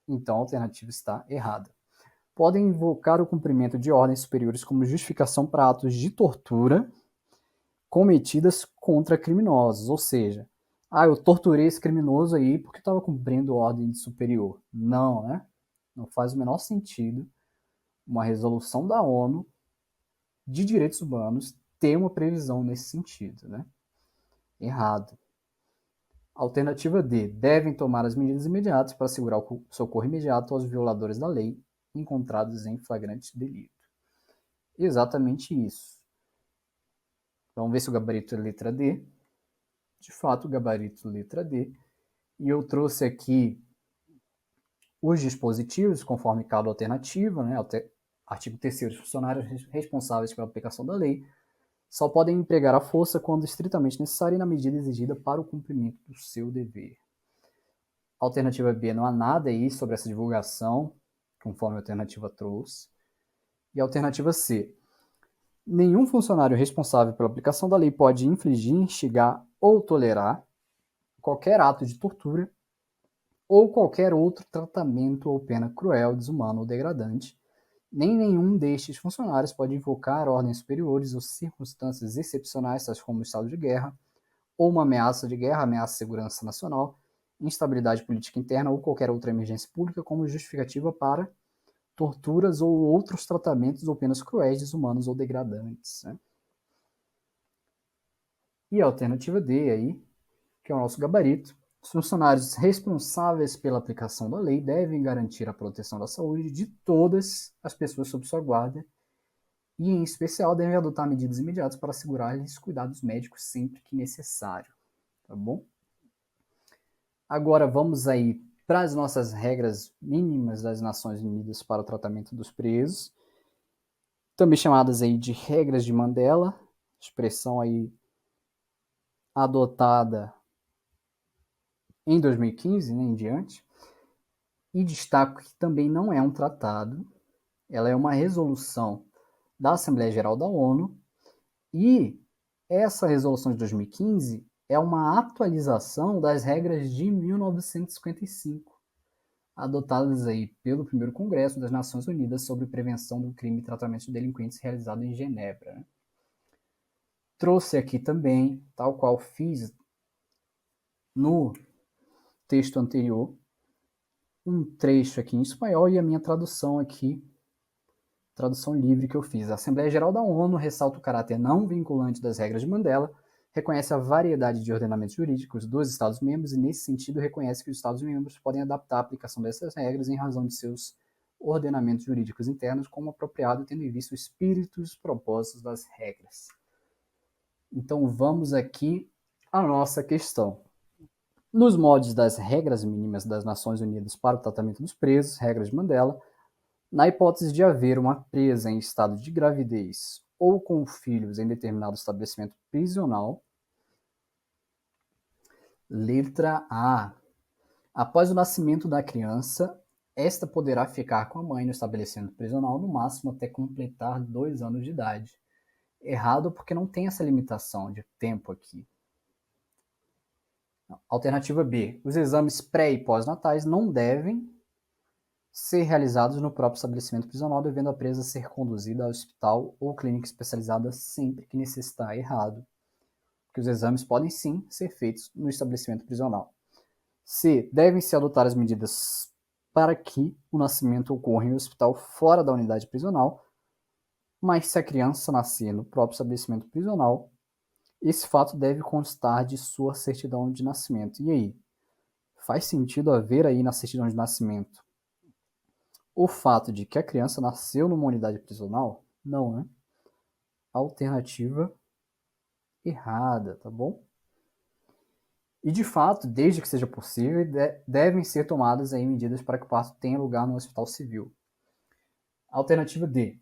[SPEAKER 1] então a alternativa está errada. Podem invocar o cumprimento de ordens superiores como justificação para atos de tortura cometidas contra criminosos, ou seja, eu torturei esse criminoso aí porque estava cumprindo ordem superior. Não, né? Não faz o menor sentido uma resolução da ONU de direitos humanos ter uma previsão nesse sentido, né? Errado. Alternativa D. Devem tomar as medidas imediatas para assegurar o socorro imediato aos violadores da lei encontrados em flagrante delito. Exatamente isso. Vamos ver se o gabarito é letra D. De fato, o gabarito é letra D. E eu trouxe aqui os dispositivos, conforme cada alternativa, né? Artigo 3º, os funcionários responsáveis pela aplicação da lei só podem empregar a força quando estritamente necessário e na medida exigida para o cumprimento do seu dever. Alternativa B, não há nada aí sobre essa divulgação, conforme a alternativa trouxe. E a alternativa C, nenhum funcionário responsável pela aplicação da lei pode infligir, instigar ou tolerar qualquer ato de tortura ou qualquer outro tratamento ou pena cruel, desumano ou degradante Nem nenhum destes funcionários pode invocar ordens superiores ou circunstâncias excepcionais, tais como estado de guerra, ou uma ameaça de guerra, ameaça à segurança nacional, instabilidade política interna ou qualquer outra emergência pública como justificativa para torturas ou outros tratamentos ou penas cruéis, desumanos ou degradantes. Né? E a alternativa D aí, que é o nosso gabarito, os funcionários responsáveis pela aplicação da lei devem garantir a proteção da saúde de todas as pessoas sob sua guarda e, em especial, devem adotar medidas imediatas para assegurar-lhes cuidados médicos sempre que necessário. Tá bom? Agora vamos aí para as nossas regras mínimas das Nações Unidas para o tratamento dos presos, também chamadas aí de regras de Mandela, expressão aí adotada em 2015, né, em diante. E destaco que também não é um tratado, ela é uma resolução da Assembleia Geral da ONU, e essa resolução de 2015 é uma atualização das regras de 1955, adotadas aí pelo primeiro Congresso das Nações Unidas sobre prevenção do crime e tratamento de delinquentes realizado em Genebra. Né? Trouxe aqui também, tal qual fiz no texto anterior, um trecho aqui em espanhol e a minha tradução aqui, tradução livre que eu fiz. A Assembleia Geral da ONU ressalta o caráter não vinculante das regras de Mandela, reconhece a variedade de ordenamentos jurídicos dos Estados-membros e, nesse sentido, reconhece que os Estados-membros podem adaptar a aplicação dessas regras em razão de seus ordenamentos jurídicos internos como apropriado, tendo em vista o espírito e os propósitos das regras. Então, vamos aqui à nossa questão. Nos moldes das regras mínimas das Nações Unidas para o tratamento dos presos, regras de Mandela, na hipótese de haver uma presa em estado de gravidez ou com filhos em determinado estabelecimento prisional, letra A. Após o nascimento da criança, esta poderá ficar com a mãe no estabelecimento prisional no máximo até completar 2 anos de idade. Errado porque não tem essa limitação de tempo aqui. Alternativa B. Os exames pré e pós-natais não devem ser realizados no próprio estabelecimento prisional, devendo a presa ser conduzida ao hospital ou clínica especializada sempre que necessitar. Errado, porque os exames podem sim ser feitos no estabelecimento prisional. C. Devem-se adotar as medidas para que o nascimento ocorra em um hospital fora da unidade prisional, mas se a criança nascer no próprio estabelecimento prisional, esse fato deve constar de sua certidão de nascimento. E aí? Faz sentido haver aí na certidão de nascimento o fato de que a criança nasceu numa unidade prisional? Não, né? Alternativa errada, tá bom? E de fato, desde que seja possível, devem ser tomadas aí medidas para que o parto tenha lugar no hospital civil. Alternativa D.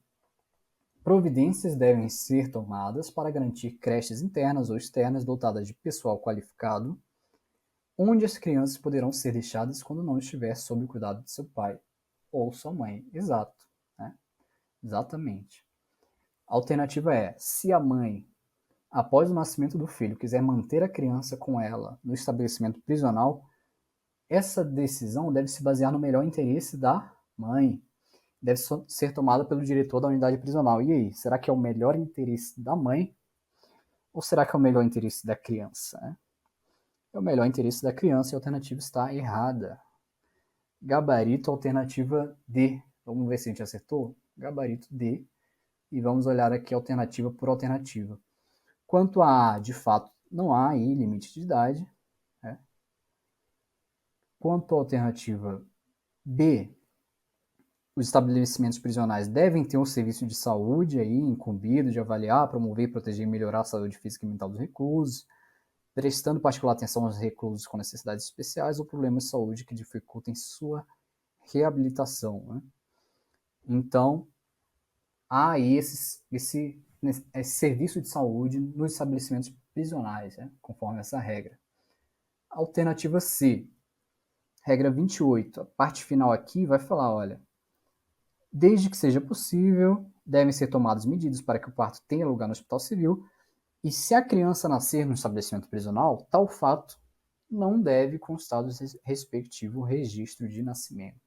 [SPEAKER 1] Providências devem ser tomadas para garantir creches internas ou externas dotadas de pessoal qualificado, onde as crianças poderão ser deixadas quando não estiver sob o cuidado de seu pai ou sua mãe. Exato, né? Exatamente. A alternativa é, se a mãe, após o nascimento do filho, quiser manter a criança com ela no estabelecimento prisional, essa decisão deve se basear no melhor interesse da mãe. Deve ser tomada pelo diretor da unidade prisional. E aí, será que é o melhor interesse da mãe? Ou será que é o melhor interesse da criança? Né? É o melhor interesse da criança e a alternativa está errada. Gabarito, alternativa D. Vamos ver se a gente acertou? Gabarito D. E vamos olhar aqui alternativa por alternativa. Quanto a A, de fato, não há aí limite de idade. Né? Quanto à alternativa B, os estabelecimentos prisionais devem ter um serviço de saúde aí incumbido de avaliar, promover, proteger e melhorar a saúde física e mental dos reclusos, prestando particular atenção aos reclusos com necessidades especiais ou problemas de saúde que dificultem sua reabilitação. Né? Então, há aí esse serviço de saúde nos estabelecimentos prisionais, né? Conforme essa regra. Alternativa C, regra 28, a parte final aqui vai falar, olha, desde que seja possível, devem ser tomadas medidas para que o parto tenha lugar no hospital civil, e se a criança nascer no estabelecimento prisional, tal fato não deve constar do respectivo registro de nascimento.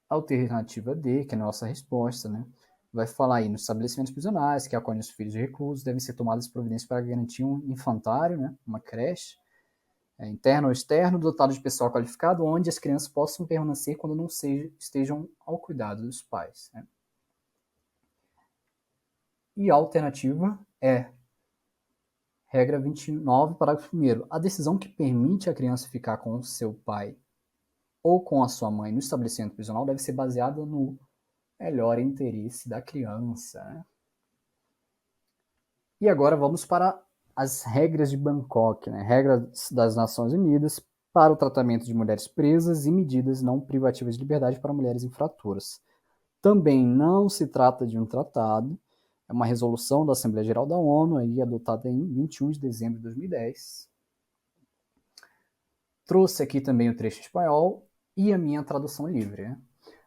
[SPEAKER 1] Alternativa D, que é a nossa resposta, né? Vai falar aí nos estabelecimentos prisionais que acolhem os filhos de reclusos, devem ser tomadas providências para garantir um infantário, né? Uma creche, interno ou externo, dotado de pessoal qualificado, onde as crianças possam permanecer quando não estejam ao cuidado dos pais. Né? E a alternativa é regra 29, parágrafo 1º. A decisão que permite a criança ficar com o seu pai ou com a sua mãe no estabelecimento prisional deve ser baseada no melhor interesse da criança. Né? E agora vamos para as regras de Bangkok, né? Regras das Nações Unidas para o tratamento de mulheres presas e medidas não privativas de liberdade para mulheres infratoras. Também não se trata de um tratado, é uma resolução da Assembleia Geral da ONU, aí, adotada em 21 de dezembro de 2010. Trouxe aqui também o trecho espanhol e a minha tradução livre. Né?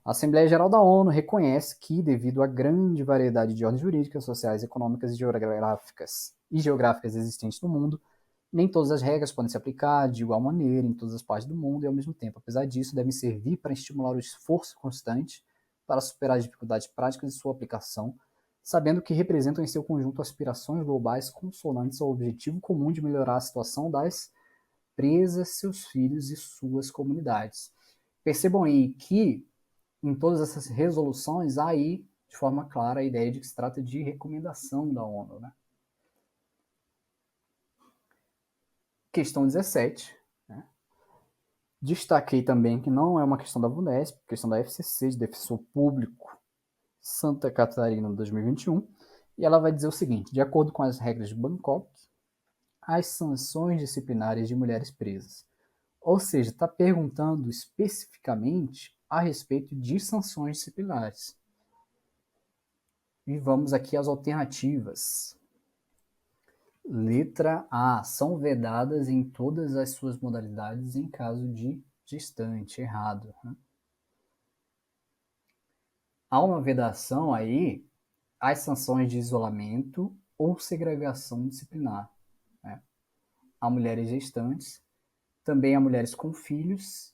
[SPEAKER 1] A Assembleia Geral da ONU reconhece que, devido à grande variedade de ordens jurídicas, sociais, econômicas e geográficas existentes no mundo, nem todas as regras podem se aplicar de igual maneira em todas as partes do mundo e ao mesmo tempo. Apesar disso, devem servir para estimular o esforço constante para superar as dificuldades práticas de sua aplicação, sabendo que representam em seu conjunto aspirações globais consonantes ao objetivo comum de melhorar a situação das presas, seus filhos e suas comunidades. Percebam aí que em todas essas resoluções há aí, de forma clara, a ideia de que se trata de recomendação da ONU. Né? Questão 17. Né? Destaquei também que não é uma questão da VUNESP, questão da FCC, de Defensor Público Santa Catarina, 2021, e ela vai dizer o seguinte: de acordo com as regras de Bangkok, as sanções disciplinares de mulheres presas. Ou seja, está perguntando especificamente a respeito de sanções disciplinares. E vamos aqui às alternativas. Letra A. São vedadas em todas as suas modalidades em caso de gestante. Errado. Né? Há uma vedação aí às sanções de isolamento ou segregação disciplinar. Né? Há mulheres gestantes, também há mulheres com filhos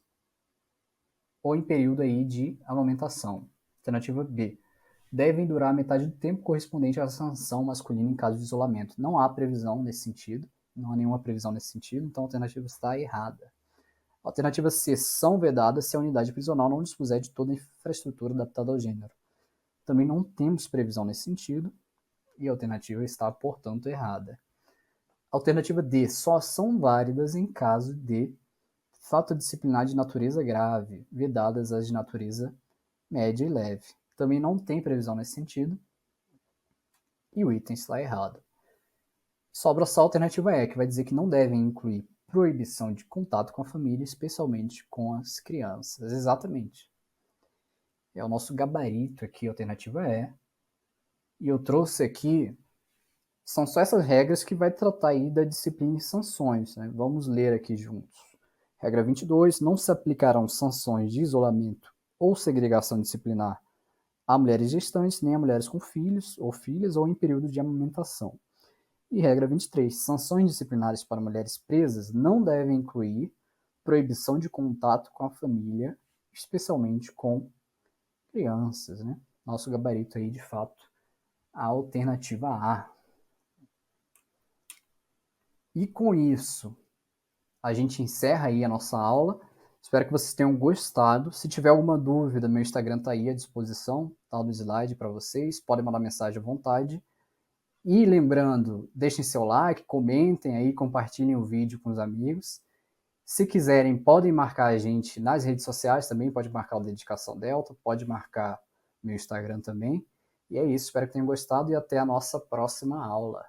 [SPEAKER 1] ou em período aí de amamentação. Alternativa B. Devem durar metade do tempo correspondente à sanção masculina em caso de isolamento. Não há previsão nesse sentido, não há nenhuma previsão nesse sentido, então a alternativa está errada. Alternativa C. São vedadas se a unidade prisional não dispuser de toda a infraestrutura adaptada ao gênero. Também não temos previsão nesse sentido, e a alternativa está, portanto, errada. Alternativa D. Só são válidas em caso de falta disciplinar de natureza grave, vedadas as de natureza média e leve. Também não tem previsão nesse sentido, e o item está errado. Sobra só a alternativa E, que vai dizer que não devem incluir proibição de contato com a família, especialmente com as crianças. Exatamente. É o nosso gabarito aqui, a alternativa E. E eu trouxe aqui, são só essas regras que vai tratar aí da disciplina e sanções. Né? Vamos ler aqui juntos. Regra 22, não se aplicarão sanções de isolamento ou segregação disciplinar a mulheres gestantes, nem a mulheres com filhos ou filhas ou em período de amamentação. E regra 23, sanções disciplinares para mulheres presas não devem incluir proibição de contato com a família, especialmente com crianças. Né? Nosso gabarito aí, de fato, a alternativa A. E com isso, a gente encerra aí a nossa aula. Espero que vocês tenham gostado. Se tiver alguma dúvida, meu Instagram está aí à disposição, tá no slide para vocês. Podem mandar mensagem à vontade. E lembrando, deixem seu like, comentem aí, compartilhem o vídeo com os amigos. Se quiserem, podem marcar a gente nas redes sociais também, pode marcar o Dedicação Delta, pode marcar meu Instagram também. E é isso, espero que tenham gostado e até a nossa próxima aula.